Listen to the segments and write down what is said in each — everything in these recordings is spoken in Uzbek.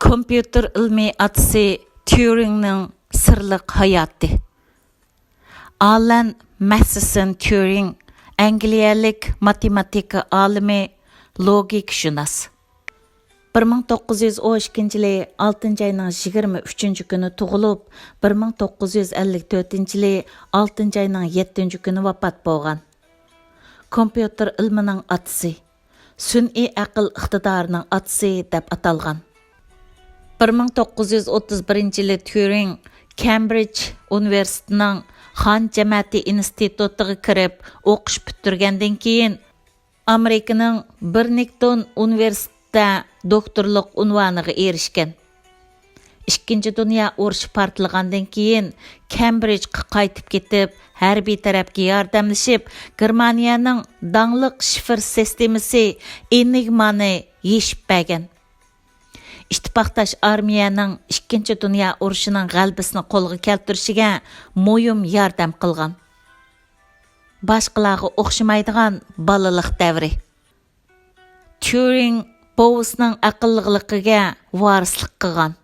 Kompüter ilmi atысы Turingning sirliq hayoti. Alan Matheson Turing, Angliyalik matematika alimi, logikashunos. 1912 6 ayning 23 kuni tug'ilib, 1954 6 ayning 7 kuni vafot bo'lgan. Kompüter ilmining atысы, sun'iy aql iqtidorining atысы deb atalgan. 1931 Turing Cambridge Universitetining Xan Jamiyati institutiga kirib o'qish bitirgandan keyin Amerikaning Birnington universitetida doktorlik unvoniga erishgan. Ikkinchi dunyo urushi portlagandan keyin Cambridgega qaytib ketib, harbiy tarafga yordamlashib, Germaniyaning dangliq shifr sistemasi Enigmani yechib bergan. İttifaqdaş armiyaning ikkinchi dunyo urushining g'alabasini qo'lga keltirishiga mo'yim yordam qilgan. Boshqalarga o'xshamaydigan balaliq davri. Turing Bowesning aqlligligiga varislik qilgan.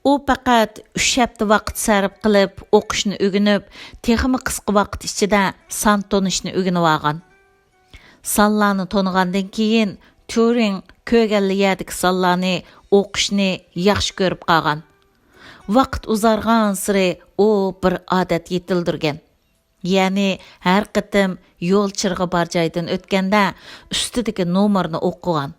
U faqat 3 hafta vaqt sarf qilib, o'qishni o'rganib, texnik qisqa vaqt ichida son tonishni o'rganib olgan. Sonlarni tonigandan keyin Turing ko'rganliyadagi sonlarni o'qishni yaxshi ko'rib qolgan. Vaqt uzargan siri u bir odat yetildirgan. Ya'ni har qitim yo'l chirg'i bor joydan o'tganda ustidagi nomerni o'qigan.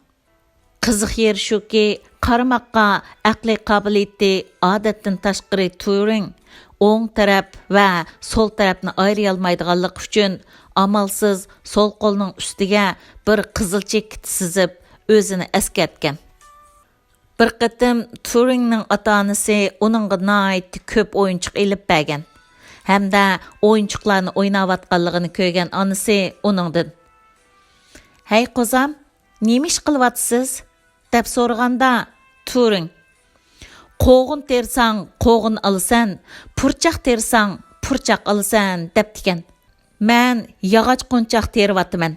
Qiziq yeri shuki, qaramoqqa aqliy qobiliyati odatdan tashqari Turing o'ng taraf va so'l tarafni ayira olmaydiganligi uchun amalsiz so'l qo'lning ustiga bir qizil chekit sizib o'zini eskartgan. Bir qatim Turingning ota-onasi uningga nihoyat ko'p o'yinchiq elib bergan. Hamda o'yinchiqlarni o'ynayotganligini ko'rgan onasi uningdan: "Hey qozam, nima ish qilyapsiz?" deb so'raganda Turing: "Qo'g'in tersang, qo'g'in olasan, purchaq tersang, purchaq olasan" debdikan. "Men yog'och qo'nchaq teryapman.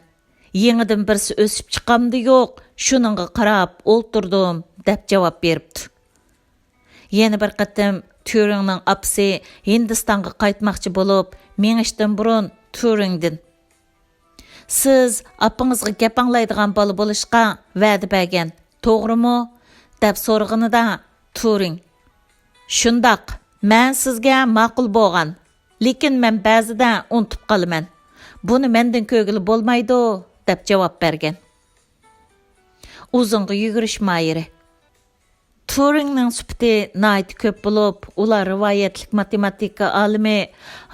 Yengidan birsi o'sib chiqamdi yo'q, shuningga qarab o'ltirdim" deb javob beribdi. Yana bir qatim Turingning apasi Hindistonga qaytmoqchi bo'lib, mengishdan burun Turingdan: "Siz apangizga gap anglaydigan bola bo'lishga va'da bergan, to'g'rimi?" deb so'raganida Turing: "Shundoq, men sizga ma'qul bo'lgan, lekin men ba'zida unutib qolaman. Buni mendan ko'ngli bo'lmaydi" deb javob bergan. Uzunga yugurish mayiri. Turingning sufati nihoyat ko'p bo'lib, ular rivoyatlik matematika olimi,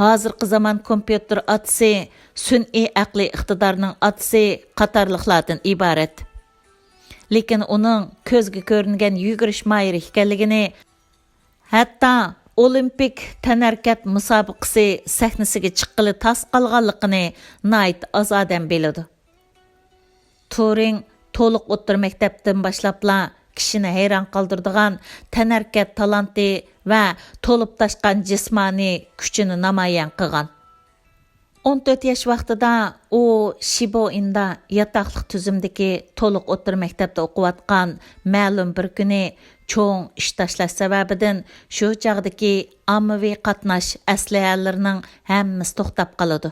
hozirgi zamon kompyuter atысы, sun'iy aqliy iqtidorning atысы qatorliqlardan iborat. Lekin uning ko'zga ko'ringan yugurish mayiri ekanligini, hatto Olimpik tanarkat musobaqasi sahnasiga chiqqili tas qolganligini nihoyat oz odam biladi. Turing to'liq o'rta maktabdan boshlabla kishini hayron qoldiradigan tanarkat talanti va to'lib toshgan jismoniy kuchini namoyon qilgan. 14 yosh vaqtida u Shiboinda yotoqliq tuzumdagi to'liq o'rta maktabda o'qiyotgan ma'lum bir kuni cho'ng ish tashlash sababidan shu chog'dagi ommaviy qatnash aslahalarining hammasi to'xtab qoladi.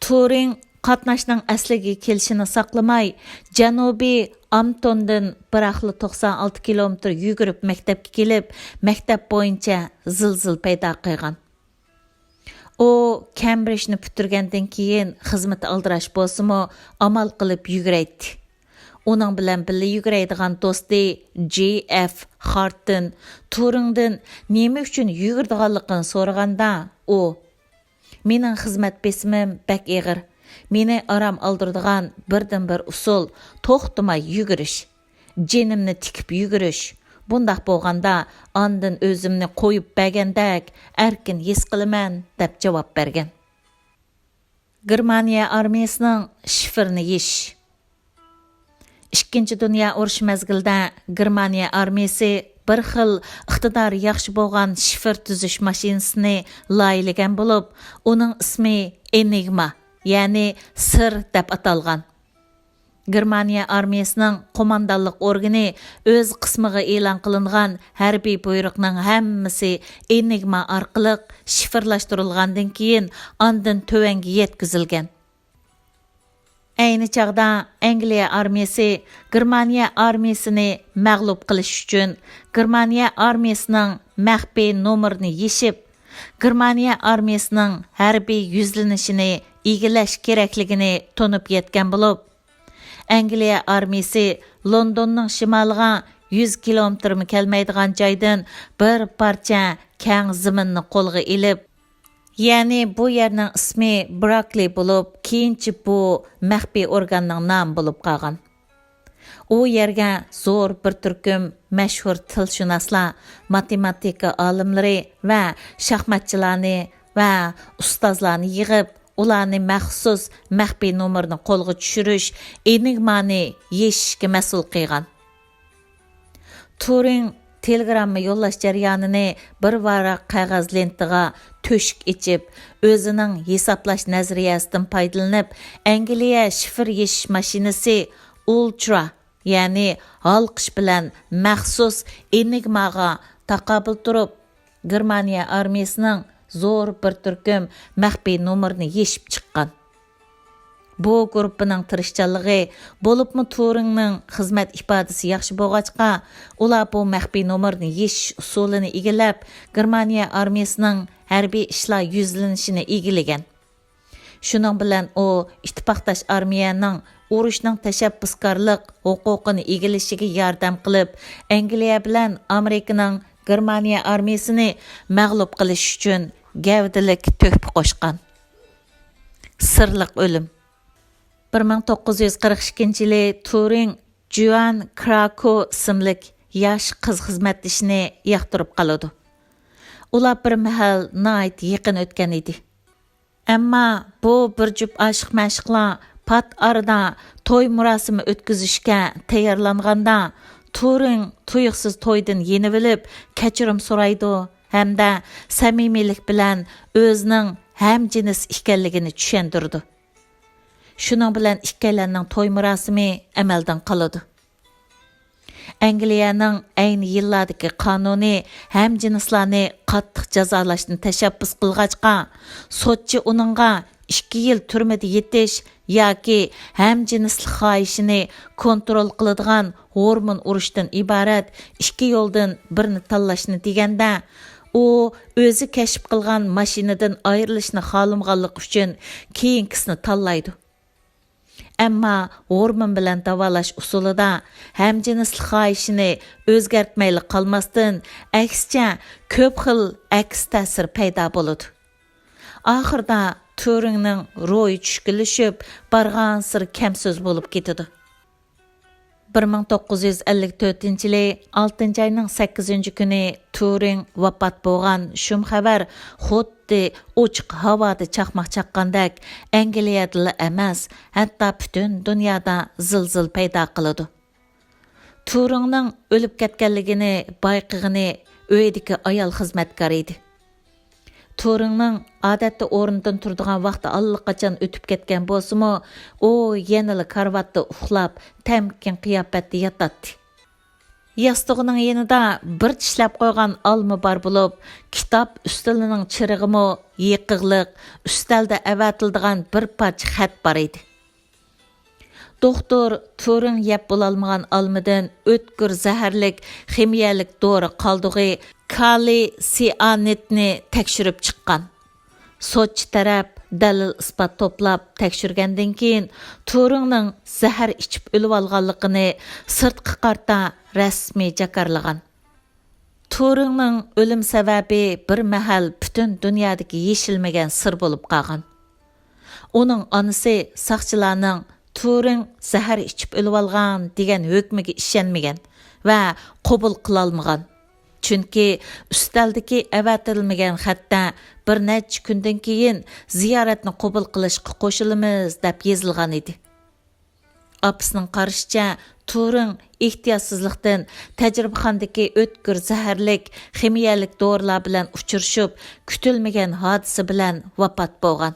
Turing qatnashning asliga kelishini saqlamay, Janubiy Amtondan 196 kilometr yugurib maktabga kelib, maktab bo'yicha zilzil paydo qilgan. U Cambridgeni bitirgandan keyin xizmat aldirash bo'lsa-mu, amal qilib yuguraydi. Uning bilan birga yuguradigan do'sti J.F. Harton Turingdan nima uchun yugurdiganligini so'raganda, u: "Mening xizmat besimim bak eg'ir. Meni aram aldirdigan birdan bir usul to'xtamay yugurish, jenimni tikib yugurish. Bundaq bo'lganda ondan o'zimni qo'yib bergandek erkin his qilaman" deb javob bergan. Germaniya armiyasining shifrni yesh. Ikkinchi dunyo urushi mezgilida Germaniya armiyasi bir xil iqtidori yaxshi bo'lgan shifr tuzish mashinasini loyihlagan bo'lib, uning ismi Enigma, ya'ni sir deb atalgan. Germaniya armiyasining qo'mondonlik organi o'z qismiga e'lon qilingan harbiy buyruqning hammasi enigma orqali shifrlashtirilgandan keyin ondan tövanga yetkazilgan. Ayni chaqda Angliya armiyasi Germaniya armiyasini mag'lub qilish uchun Germaniya armiyasining maxfiy nomerini yeshib, Germaniya armiyasining harbiy yuzlanishini egillash kerakligini tunib yetgan bo'lib, Angliya armiyasi Londonning shimoliga 100 kilometrmi kelmaydigan joydan bir parcha keng zaminni qo'lga ilib, ya'ni bu yerning ismi Brackley bo'lib, keyinchi bu maxfiy organning nomi bo'lib qolgan. U yerga zo'r bir turkum mashhur tilshunoslar, matematika olimlari va shaxmatchilarni va ustozlarni yig'ib, ularni maxsus maxfiy nomerni qo'lga tushirish, enigmani yeshishga mas'ul qilgan. Turing telegramma yo'llash jarayonini bir varaq qog'oz lentaga to'shik ichib, o'zining hisoblash nazariyasidan foydalanib, Angliya shifr yeshish mashinasi Ultra, ya'ni halqish bilan maxsus enigmaga taqobil turib, Germaniya armiyasining zo'r bir turkum maxfiy nomerini yeshib chiqqan. Bu gruppining tirishchanligi, bo'libmi Turingning xizmat ifodasi yaxshi bo'lg'achqa, ular bu maxfiy nomerni yeshish usulini egallab, Germaniya armiyasining harbiy ishlar yuzlanishini egillagan. Shuning bilan u ittifoqdosh armiyaning urushning tashabbuskorlik huquqini egallashiga yordam qilib, Angliya bilan Amerikaning Germaniya armiyasini mag'lub qilish uchun gavdalik to'hfa qo'shgan. Sirliq o'lim. 1942-yili Turing Joan Krakow ismli yosh qiz xizmatdishini yoqtirib qoladi. Ular bir mahal nihoyat yaqin o'tgan edi. Ammo bu bir jup oshiq-mashqlar pat arada to'y murosimi o'tkazishga tayyorlanganda Turing tuyuqsiz to'ydan yenib olib, kechirim so'raydi hamda samimiylik bilan o'zining hamjinis ekanligini tushuntirdi. Shuning bilan ikkalarning to'y murosimi amaldan qoladi. Angliyaning ayni yillardagi qonuni hamjinislarni qattiq jazolashni tashabbus qilg'achqa, sotchi uningga 2 yil turmada yetish yoki hamjinislik xohishini kontrol qiladigan hormon urishdan iborat 2 yo'ldan birini tanlashni deganda, u o'zi kashf qilgan mashinadan ayrilishni xohlamaganlik uchun keyingisini tanlaydi. Ammo hormon bilan davolash usulida hamjinislik xohishini o'zgartmayli qolmasdan, aksicha ko'p xil aks ta'sir paydo bo'ladi. Oxirida Turingning ro'yi tushkilishib, bargan sir kamso'z bo'lib ketadi. 1954-yili 6-oyning 8-kuni Turing vafot bo'lgan shum xabar xuddi ochiq havoda chaqmoq chaqqandek Angliyada emas, hatto butun dunyoda zilzil paydo qiladi. Turingning o'lib ketganligini bayqig'ini uydagi ayol xizmatkor edi. Turingning odatda o'rnidan turadigan vaqti allaqachon o'tib ketgan bo'lsa-mu, u yanada karvatda uxlab, tamkin qiyofatda yotadi. Yastig'ining yanida bir tishlab qo'ygan olma bor bo'lib, kitob ustilining chirig'imi yiqiqliq, ustalda avatildigan bir parcha xat bor edi. Doktor Turing yeb bo'lolmagan olmadan o'tkir zaharlik ximiyalik dori qoldig'i kaliy sianidni tekshirib chiqqan. Sotchi taraf dalil isbot to'plab tekshirgandan keyin Turingning zahar ichib o'lib olganligini sirtqi qarta rasmiy jakarlagan. Turingning o'lim sababi bir mahal butun dunyodagi yeshilmagan sir bo'lib qolgan. Uning onasi saqchilarning Turing zahar ichib o'lib olgan degan hukmiga ishonmagan va qabul qila olmagan. Chunki ustaldagi avatilmagan xatda bir necha kundan keyin ziyoratni qabul qilishga qo'shilamiz deb yozilgan edi. Apisining qarashicha, Turing ehtiyotsizlikdan tajribaxonadagi o'tkir zaharlik ximiyalik dorilar bilan uchrashib, kutilmagan hodisa bilan vafot bo'lgan.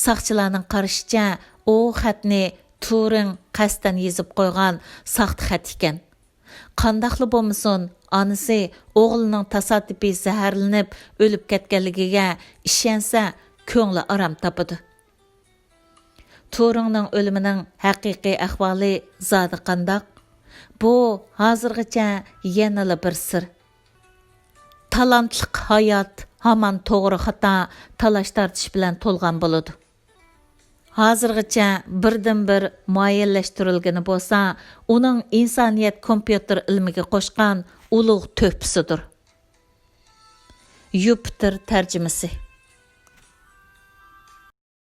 Saqchilarning qarashicha, u xatni Turing qasddan yezib qo'ygan saxta xat ekan. Qandaqlı bo'lmasin, onasi o'g'lining tasodifiy zaharlanib o'lib ketganligiga ishonsa, ko'ngli aram topadi. Turingning o'limining haqiqiy ahvoli zodi qandaq? Bu hozirgacha yana bir sir. Talantlik hayot hamon to'g'ri xato talash tortish bilan to'lgan bo'ladi. Hozirgacha birdan-bir muayyanlashtirilgani bo'lsa, uning insoniyat kompyuter ilmiga qo'shgan ulug' to'pisidir. Yupiter tarjimasi.